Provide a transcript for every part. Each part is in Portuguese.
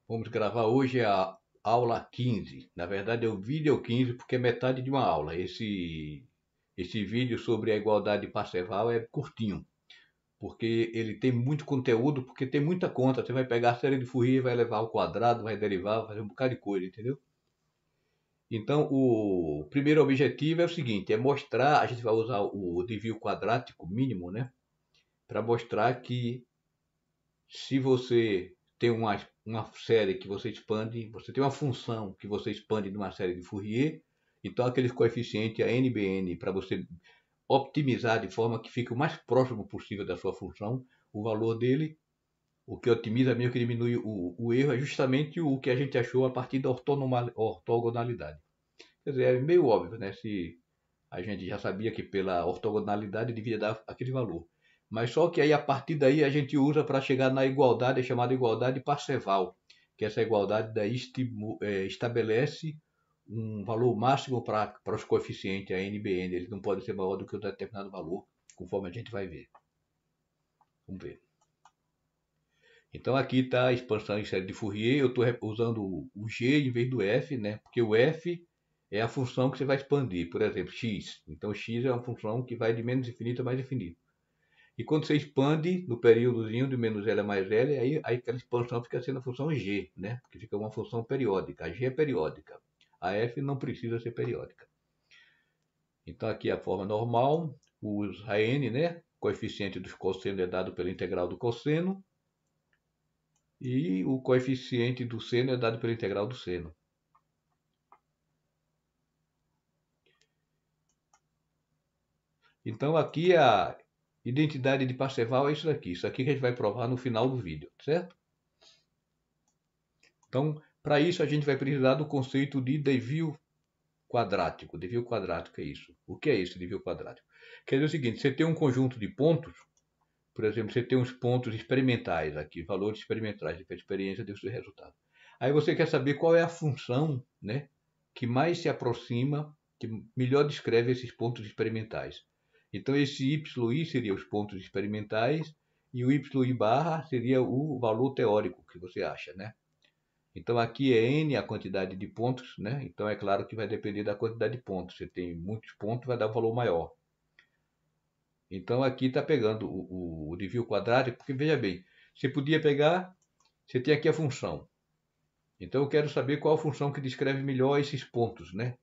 Vamos gravar hoje a aula 15. Na verdade é o vídeo 15 porque é metade de uma aula. Esse vídeo sobre a igualdade Parseval é curtinho, porque ele tem muito conteúdo, porque tem muita conta. Você vai pegar a série de Fourier, vai levar ao quadrado, vai derivar, vai fazer um bocado de coisa, entendeu? Então, o primeiro objetivo é o seguinte, é mostrar, a gente vai usar o desvio quadrático mínimo, né? Para mostrar que se você tem uma série que você expande, você tem uma função que você expande numa série de Fourier, então aquele coeficiente, a NBN, para você optimizar de forma que fique o mais próximo possível da sua função, o valor dele, o que otimiza mesmo, que diminui o erro, é justamente o que a gente achou a partir da ortogonalidade. Quer dizer, é meio óbvio, né? Se a gente já sabia que pela ortogonalidade devia dar aquele valor. Mas só que aí a partir daí a gente usa para chegar na igualdade, é chamada igualdade Parseval, que essa igualdade daí estabelece um valor máximo para os coeficientes, a NBN, eles não podem ser maior do que um determinado valor, conforme a gente vai ver. Vamos ver. Então aqui está a expansão em série de Fourier, eu estou usando o G em vez do F, né? Porque o F é a função que você vai expandir, por exemplo, x. Então x é uma função que vai de menos infinito a mais infinito. E quando você expande no períodozinho de menos L a mais L, aí aquela expansão fica sendo a função g, né? Porque fica uma função periódica. A g é periódica. A f não precisa ser periódica. Então aqui é a forma normal, a n, né? Coeficiente dos cossenos é dado pela integral do cosseno. E o coeficiente do seno é dado pela integral do seno. Então aqui a identidade de Parseval é isso daqui. Isso aqui que a gente vai provar no final do vídeo, certo? Então, para isso a gente vai precisar do conceito de desvio quadrático. Desvio quadrático é isso. O que é esse desvio quadrático? Quer dizer o seguinte, você tem um conjunto de pontos, por exemplo, você tem uns pontos experimentais aqui, valores experimentais, para a experiência desse resultado. Aí você quer saber qual é a função, né, que mais se aproxima, que melhor descreve esses pontos experimentais. Então esse YI seria os pontos experimentais e o YI barra seria o valor teórico que você acha, né? Então aqui é N a quantidade de pontos, né? Então é claro que vai depender da quantidade de pontos. Você tem muitos pontos, vai dar um valor maior. Então aqui está pegando o desvio quadrático, porque veja bem, você podia pegar, você tem aqui a função. Então eu quero saber qual a função que descreve melhor esses pontos, né?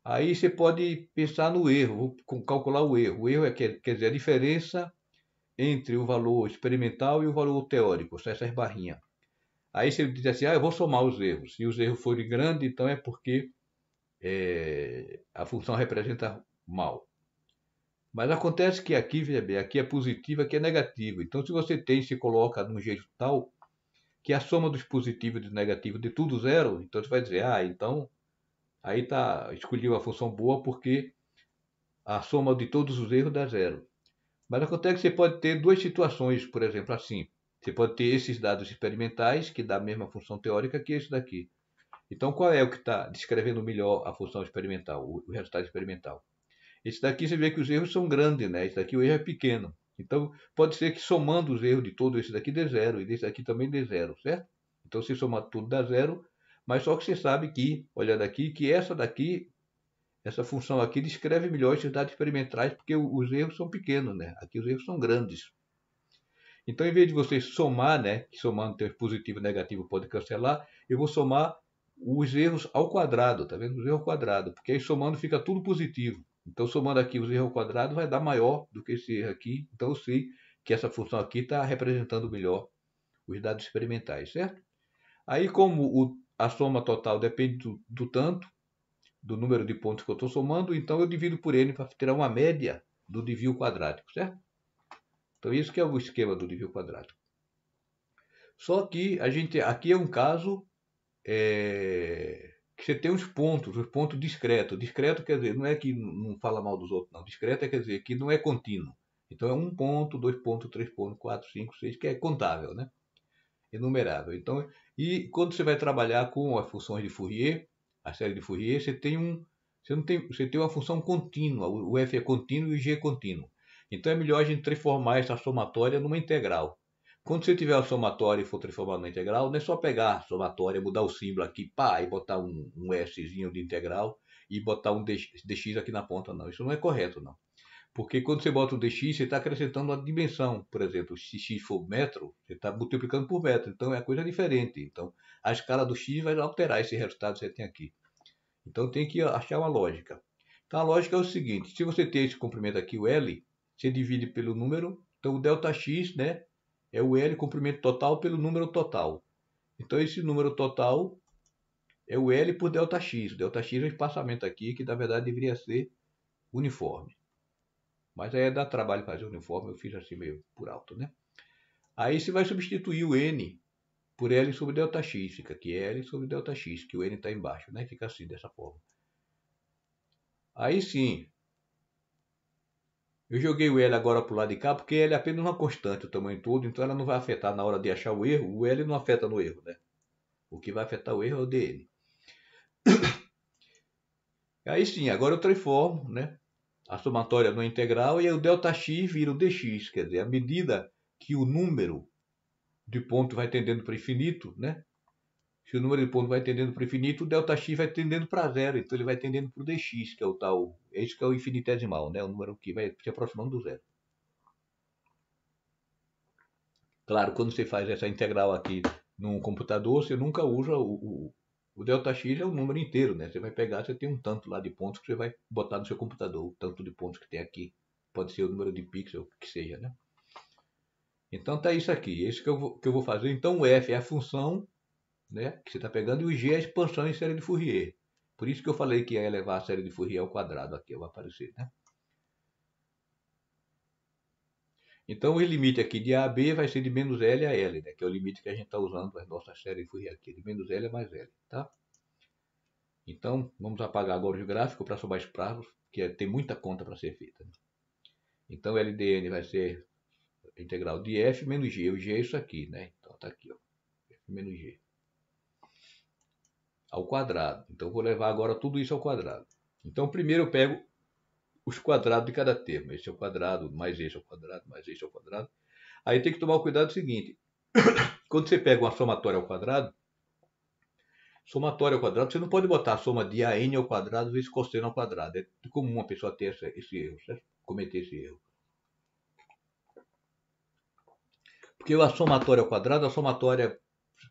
Aí você pode pensar no erro, vou calcular o erro. O erro quer dizer a diferença entre o valor experimental e o valor teórico, são essas barrinhas. Aí você diz assim, eu vou somar os erros. Se os erros forem grandes, então é porque a função representa mal. Mas acontece que aqui, veja bem, aqui é positivo, aqui é negativo. Então se você tem, se coloca de um jeito tal que a soma dos positivos e dos negativos de tudo zero, então você vai dizer, então aí tá, escolhi uma função boa porque a soma de todos os erros dá zero. Mas acontece que você pode ter duas situações, por exemplo, assim. Você pode ter esses dados experimentais, que dá a mesma função teórica que esse daqui. Então, qual é o que está descrevendo melhor a função experimental, o resultado experimental? Esse daqui você vê que os erros são grandes, né? Esse daqui o erro é pequeno. Então, pode ser que somando os erros de todo esse daqui dê zero, e desse daqui também dê zero, certo? Então, se somar tudo dá zero, mas só que você sabe que, olhando aqui, que essa função aqui descreve melhor esses dados experimentais, porque os erros são pequenos, né? Aqui os erros são grandes. Então, em vez de você somar, né? Que somando ter positivo e negativo pode cancelar, eu vou somar os erros ao quadrado, tá vendo? Os erros ao quadrado, porque aí somando fica tudo positivo. Então, somando aqui os erros ao quadrado vai dar maior do que esse erro aqui. Então, eu sei que essa função aqui está representando melhor os dados experimentais, certo? Aí, como a soma total depende do tanto, do número de pontos que eu estou somando, então eu divido por n para tirar uma média do desvio quadrático, certo? Então isso que é o esquema do desvio quadrático. Só que aqui é um caso que você tem os pontos discretos. Discreto quer dizer, não é que não fala mal dos outros, não. Discreto quer dizer que não é contínuo. Então é 1 ponto, 2 pontos, 3 pontos, 4, 5, 6, que é contável, né? Enumerável. Então, e quando você vai trabalhar com as funções de Fourier, a série de Fourier, você tem uma função contínua, o f é contínuo e o g é contínuo. Então é melhor a gente transformar essa somatória numa integral. Quando você tiver a somatória e for transformar na integral, não é só pegar a somatória, mudar o símbolo aqui, pá, e botar um Szinho de integral e botar um dx aqui na ponta, não. Isso não é correto, não. Porque quando você bota o dx, você está acrescentando uma dimensão. Por exemplo, se x for metro, você está multiplicando por metro. Então é coisa diferente. Então a escala do x vai alterar esse resultado que você tem aqui. Então tem que achar uma lógica. Então a lógica é o seguinte: se você tem esse comprimento aqui, o L, você divide pelo número. Então o ΔX, né, é o L comprimento total pelo número total. Então esse número total é o L por ΔX. ΔX é o espaçamento aqui, que na verdade deveria ser uniforme. Mas aí dá trabalho fazer uniforme, eu fiz assim meio por alto, né? Aí você vai substituir o N por L sobre ΔX. Fica aqui L sobre ΔX, que o N está embaixo, né? Fica assim, dessa forma. Aí sim, eu joguei o L agora para o lado de cá, porque L é apenas uma constante, o tamanho todo, então ela não vai afetar na hora de achar o erro. O L não afeta no erro, né? O que vai afetar o erro é o dN. Aí sim, agora eu transformo, né, a somatória no integral e aí o ΔX vira o dx, quer dizer, à medida que o número de ponto vai tendendo para infinito, né? Se o número de pontos vai tendendo para o infinito, o ΔX vai tendendo para zero, então ele vai tendendo para o dx, que é o tal, esse que é o infinitesimal, né? O número que vai se aproximando do zero. Claro, quando você faz essa integral aqui num computador, você nunca usa o ΔX é o número inteiro, né? Você vai pegar, você tem um tanto lá de pontos que você vai botar no seu computador, o tanto de pontos que tem aqui. Pode ser o número de pixels, que seja, né? Então tá isso aqui, esse que eu vou fazer. Então o f é a função, né, que você está pegando, e o g é a expansão em série de Fourier. Por isso que eu falei que ia elevar a série de Fourier ao quadrado aqui, vai aparecer, né? Então o limite aqui de A a B vai ser de menos L a L, né? Que é o limite que a gente está usando para as nossas séries de Fourier aqui, de menos L a mais L, tá? Então vamos apagar agora os gráficos para somar os prazos, que tem muita conta para ser feita, né? Então LDN vai ser a integral de F menos G. O G é isso aqui, né? Então tá aqui, ó, F menos G ao quadrado. Então eu vou levar agora tudo isso ao quadrado. Então primeiro eu pego os quadrados de cada termo. Esse é o quadrado, mais esse é o quadrado, mais esse é o quadrado. Aí tem que tomar o cuidado do seguinte: quando você pega uma somatória ao quadrado, você não pode botar a soma de AN ao quadrado vezes cosseno ao quadrado. É comum uma pessoa ter esse erro, certo? Cometer esse erro. Porque a somatória ao quadrado, a somatória,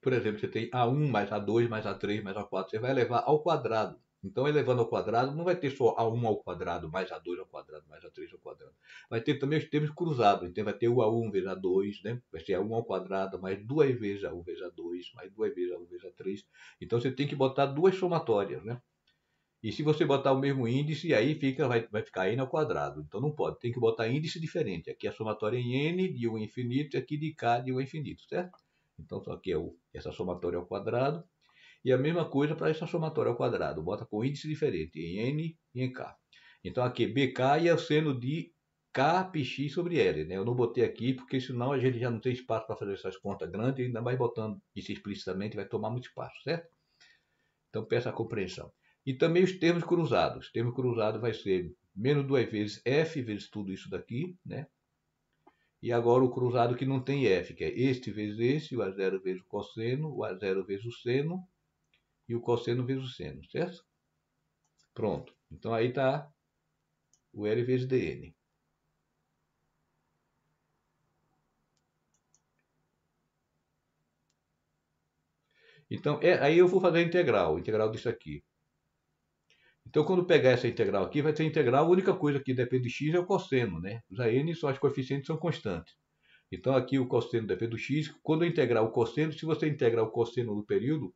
por exemplo, você tem A1 mais A2 mais A3 mais A4, você vai levar ao quadrado. Então, elevando ao quadrado, não vai ter só A1 ao quadrado, mais A2 ao quadrado, mais A3 ao quadrado. Vai ter também os termos cruzados. Então, vai ter o A1 vezes A2, né? Vai ser A1 ao quadrado, mais duas vezes A1 vezes A2, mais duas vezes A1 vezes A3. Então, você tem que botar duas somatórias, né? E se você botar o mesmo índice, aí vai ficar n ao quadrado. Então, não pode. Tem que botar índice diferente. Aqui a somatória em n de 1 a infinito e aqui de k de 1 a infinito, certo? Então, só que essa somatória ao quadrado. E a mesma coisa para essa somatória ao quadrado. Bota com índice diferente, em n e em k. Então aqui bk é o seno de k πx sobre L. Né? Eu não botei aqui porque senão a gente já não tem espaço para fazer essas contas grandes, ainda mais botando isso explicitamente vai tomar muito espaço, certo? Então peça a compreensão. E também os termos cruzados. O termo cruzado vai ser menos duas vezes f vezes tudo isso daqui, né? E agora o cruzado que não tem f, que é este vezes esse, o A0 vezes o cosseno, o A0 vezes o seno, e o cosseno vezes o seno, certo? Pronto. Então aí está o L vezes dN. Então, aí eu vou fazer a integral disso aqui. Então, quando pegar essa integral aqui, vai ter integral, a única coisa que depende de x é o cosseno, né? Os AN são as coeficientes são constantes. Então, aqui o cosseno depende do x. Quando eu integrar o cosseno, se você integrar o cosseno do período,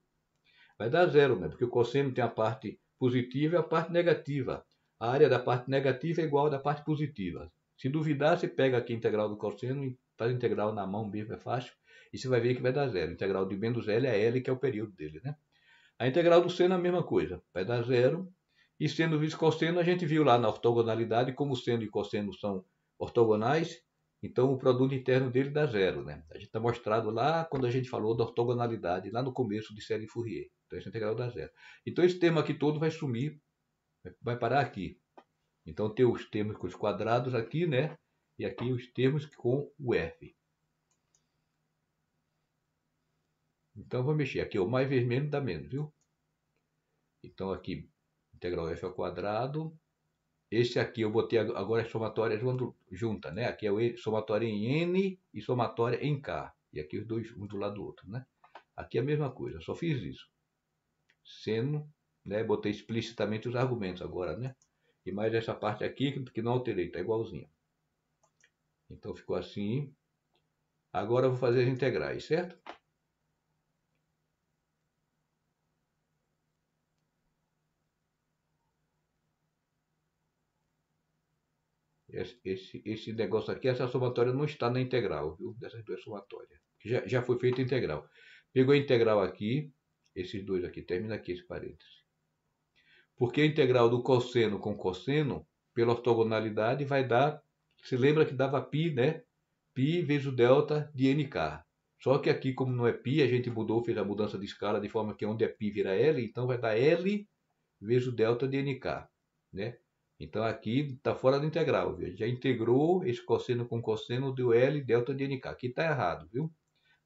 vai dar zero, né? Porque o cosseno tem a parte positiva e a parte negativa. A área da parte negativa é igual à da parte positiva. Se duvidar, você pega aqui a integral do cosseno e faz a integral na mão mesmo, é fácil. E você vai ver que vai dar zero. A integral de menos L é L, que é o período dele, né? A integral do seno é a mesma coisa, vai dar zero. E seno vezes cosseno, a gente viu lá na ortogonalidade, como seno e cosseno são ortogonais, então o produto interno dele dá zero, né? A gente está mostrado lá quando a gente falou da ortogonalidade, lá no começo de série Fourier. Então essa integral dá zero. Então esse termo aqui todo vai sumir, vai parar aqui. Então tem os termos com os quadrados aqui, né? E aqui os termos com o f. Então, vou mexer. Aqui, o mais vermelho dá menos, viu? Então, aqui, integral f ao quadrado. Esse aqui eu botei agora é somatória junta, né? Aqui é o somatória em n e somatória em k. E aqui os dois, um do lado do outro, né? Aqui é a mesma coisa, só fiz isso. Seno, né? Botei explicitamente os argumentos agora, né? E mais essa parte aqui que não alterei, tá igualzinho. Então ficou assim. Agora eu vou fazer as integrais, certo? Esse negócio aqui, essa somatória não está na integral, viu? Dessas duas somatórias. Já foi feita a integral. Pegou a integral aqui, esses dois aqui, termina aqui esse parênteses. Porque a integral do cosseno com cosseno, pela ortogonalidade, vai dar. Se lembra que dava π, né? Π vezes o delta de nk. Só que aqui, como não é π, a gente mudou, fez a mudança de escala de forma que onde é π vira L, então vai dar L vezes o delta de nk, né? Então aqui está fora da integral, viu? Já integrou esse cosseno com cosseno, deu L delta de nk. Aqui está errado, viu?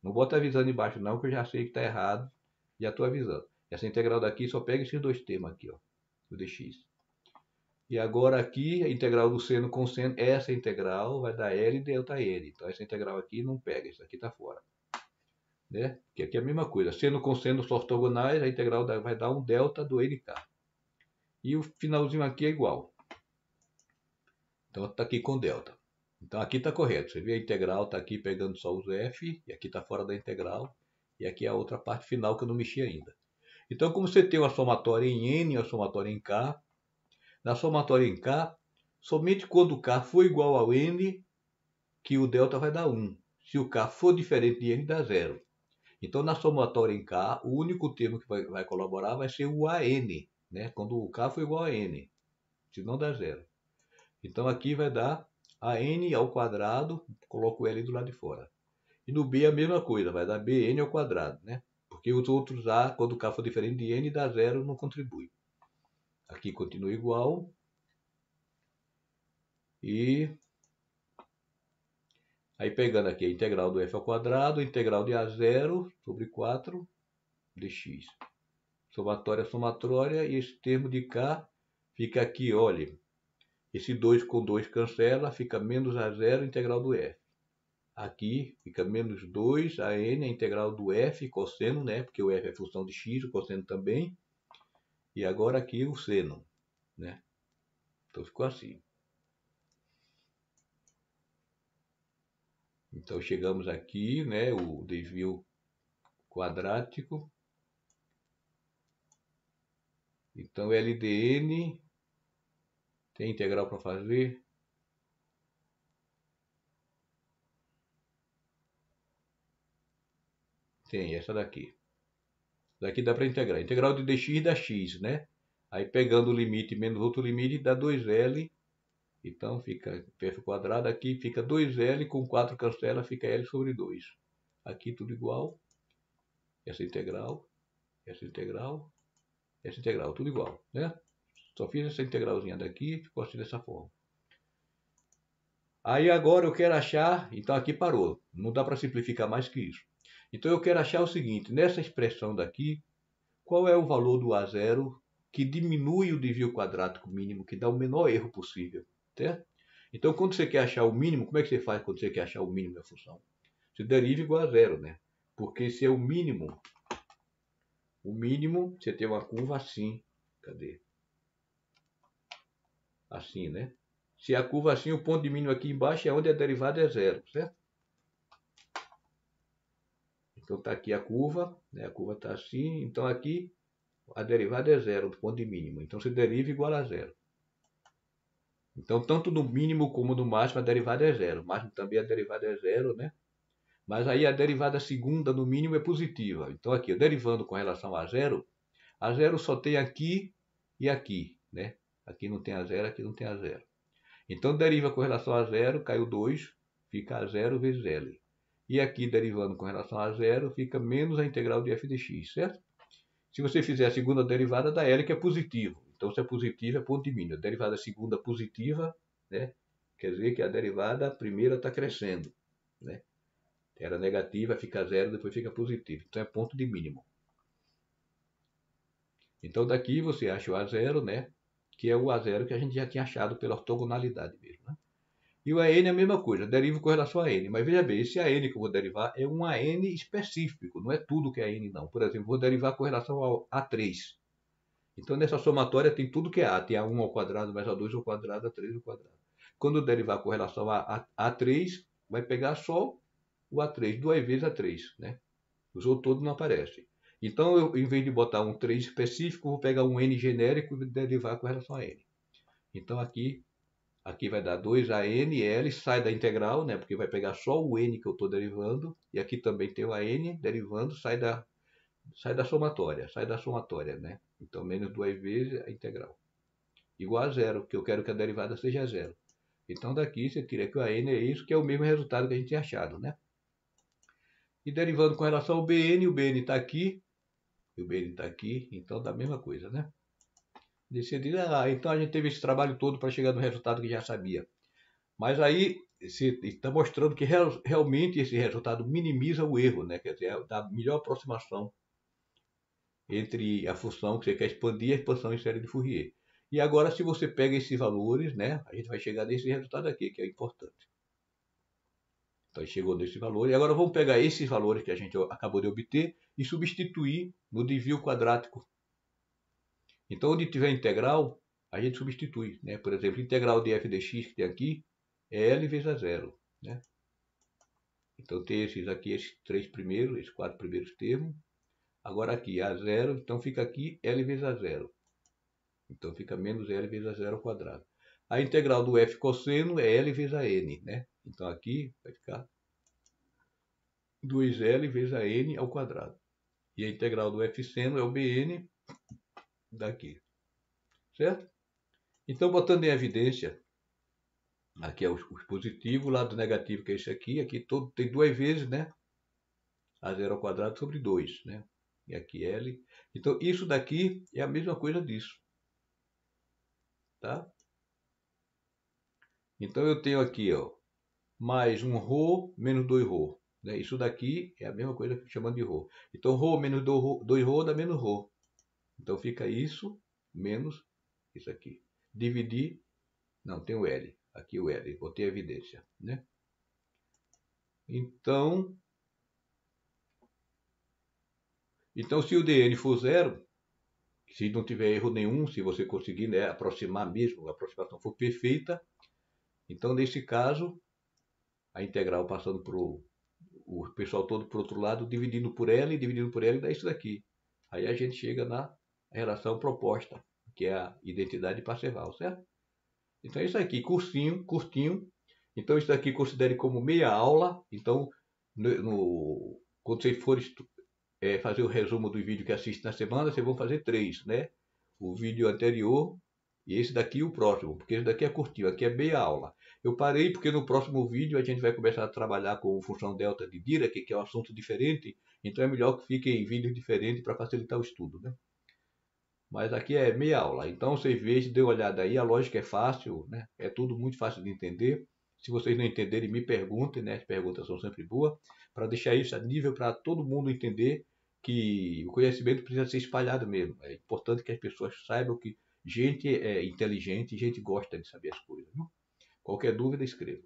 Não bota avisando embaixo não, que eu já sei que está errado. Já estou avisando. Essa integral daqui só pega esses dois termos aqui, ó, o dx. E agora aqui, a integral do seno com seno, essa integral vai dar L delta N. Então essa integral aqui não pega, isso aqui está fora. Né? Porque aqui é a mesma coisa. Seno com seno são ortogonais, a integral vai dar um delta do nk. E o finalzinho aqui é igual. Então está aqui com delta. Então aqui está correto. Você vê a integral está aqui pegando só os f, e aqui está fora da integral. E aqui é a outra parte final que eu não mexi ainda. Então, como você tem uma somatória em n e uma somatória em k, na somatória em k, somente quando k for igual ao n, que o delta vai dar 1. Se o k for diferente de n, dá 0. Então, na somatória em k, o único termo que vai colaborar vai ser o an, né? Quando o k for igual a n, senão dá 0. Então, aqui vai dar a n ao quadrado, coloco o L do lado de fora. E no B a mesma coisa, vai dar bn ao quadrado, né? Porque os outros A, quando o K for diferente de N, dá 0, não contribui. Aqui continua igual. E aí pegando aqui a integral do f ao quadrado, a integral de A0 sobre 4 dx. Somatória, somatória, e esse termo de K fica aqui, olha. Esse 2 com 2 cancela, fica menos A0, integral do f. Aqui fica menos 2 a n, a integral do f, cosseno, né? Porque o f é função de x, o cosseno também. E agora aqui o seno, né? Então ficou assim. Então chegamos aqui, né? O desvio quadrático. Então LDN tem integral para fazer. Tem essa daqui. Daqui dá para integrar. Integral de dx dá x, né? Aí pegando o limite menos outro limite dá 2L. Então fica f quadrado aqui, fica 2L com 4 cancela, fica L sobre 2. Aqui tudo igual. Essa integral, essa integral, essa integral, tudo igual, né? Só fiz essa integralzinha daqui, ficou assim dessa forma. Aí agora eu quero achar, então aqui parou, não dá para simplificar mais que isso. Então eu quero achar o seguinte, nessa expressão daqui, qual é o valor do A0 que diminui o desvio quadrático mínimo, que dá o menor erro possível, certo? Então quando você quer achar o mínimo, como é que você faz quando você quer achar o mínimo da função? Você deriva igual a zero, né? Porque se é o mínimo, você tem uma curva assim, cadê? Assim, né? Se a curva assim, o ponto de mínimo aqui embaixo é onde a derivada é zero, certo? Então está aqui a curva, né? A curva está assim, então aqui a derivada é zero, do ponto de mínimo. Então se deriva igual a zero. Então tanto no mínimo como no máximo a derivada é zero. No máximo também a derivada é zero, né? Mas aí a derivada segunda no mínimo é positiva. Então aqui, eu derivando com relação a zero só tem aqui e aqui, né? Aqui não tem a zero, aqui não tem a zero. Então deriva com relação a zero, caiu 2, fica a zero vezes L. E aqui, derivando com relação a zero, fica menos a integral de f de x, certo? Se você fizer a segunda derivada, dá L, que é positivo. Então, se é positivo, é ponto de mínimo. A derivada segunda positiva, né? Quer dizer que a derivada primeira está crescendo, né? Era negativa, fica zero, depois fica positivo. Então é ponto de mínimo. Então daqui você acha o A0, né? Que é o A0 que a gente já tinha achado pela ortogonalidade mesmo, né? E o AN é a mesma coisa, derivo com relação a N. Mas veja bem, esse AN que eu vou derivar é um AN específico, não é tudo que é AN não. Por exemplo, vou derivar com relação ao A3. Então nessa somatória tem tudo que é A. Tem A1 ao quadrado mais A2 ao quadrado, A3 ao quadrado. Quando eu derivar com relação a A3, vai pegar só o A3, duas vezes A3, né? Os outros todos não aparecem. Então, eu, em vez de botar um 3 específico, vou pegar um N genérico e derivar com relação a N. Então, aqui vai dar 2ANL, sai da integral, né? Porque vai pegar só o N que eu estou derivando. E aqui também tem o AN derivando, sai da somatória, né? Então, menos duas vezes a integral. Igual a zero, porque eu quero que a derivada seja zero. Então, daqui você tira que o AN é isso, que é o mesmo resultado que a gente tinha achado, né? E derivando com relação ao BN, o BN está aqui, e o BN está aqui, então dá a mesma coisa, né? Você diz, então a gente teve esse trabalho todo para chegar no resultado que já sabia. Mas aí você está mostrando que realmente esse resultado minimiza o erro, né? Quer dizer, dá a melhor aproximação entre a função que você quer expandir e a expansão em série de Fourier. E agora, se você pega esses valores, né? A gente vai chegar nesse resultado aqui, que é importante. Então, chegou nesse valor. E agora vamos pegar esses valores que a gente acabou de obter e substituir no desvio quadrático. Então, onde tiver integral, a gente substitui, né? Por exemplo, integral de f de x que tem aqui é L vezes a zero, né? Então, tem esses aqui, esses três primeiros, esses quatro primeiros termos. Agora aqui, a zero, então fica aqui L vezes a zero. Então, fica menos L vezes a zero ao quadrado. A integral do f cosseno é L vezes a n, né? Então, aqui vai ficar 2L vezes a n ao quadrado. E a integral do f seno é o bn daqui, certo? Então, botando em evidência, aqui é os positivos, o lado negativo que é esse aqui todo tem duas vezes, né? A zero ao quadrado sobre 2, né? E aqui L. Então, isso daqui é a mesma coisa disso, tá? Então, eu tenho aqui, ó, mais um ρ menos 2ρ. Né? Isso daqui é a mesma coisa que chamando de ρ. Então, ρ menos 2ρ dá menos ρ. Então, fica isso menos isso aqui. Dividir, não, tem o L. Aqui o L, botei a evidência, né? Então, se o dn for zero, se não tiver erro nenhum, se você conseguir, né, aproximar mesmo, a aproximação for perfeita, então nesse caso, a integral passando para o pessoal todo para o outro lado, dividindo por L, dá isso daqui. Aí a gente chega na relação proposta, que é a identidade de Parseval, certo? Então isso aqui, curtinho. Então isso daqui considere como meia aula. Então, quando vocês forem fazer o resumo do vídeo que assiste na semana, vocês vão fazer três, né? O vídeo anterior e esse daqui o próximo, porque esse daqui é curtinho, aqui é meia aula. Eu parei porque no próximo vídeo a gente vai começar a trabalhar com função delta de Dirac, que é um assunto diferente, então é melhor que fique em vídeos diferentes para facilitar o estudo, né? Mas aqui é meia aula, então vocês vejam, dê uma olhada aí, a lógica é fácil, né? É tudo muito fácil de entender. Se vocês não entenderem, me perguntem, né? As perguntas são sempre boas, para deixar isso a nível para todo mundo entender que o conhecimento precisa ser espalhado mesmo. É importante que as pessoas saibam que gente é inteligente, gente gosta de saber as coisas. Viu? Qualquer dúvida, escreva.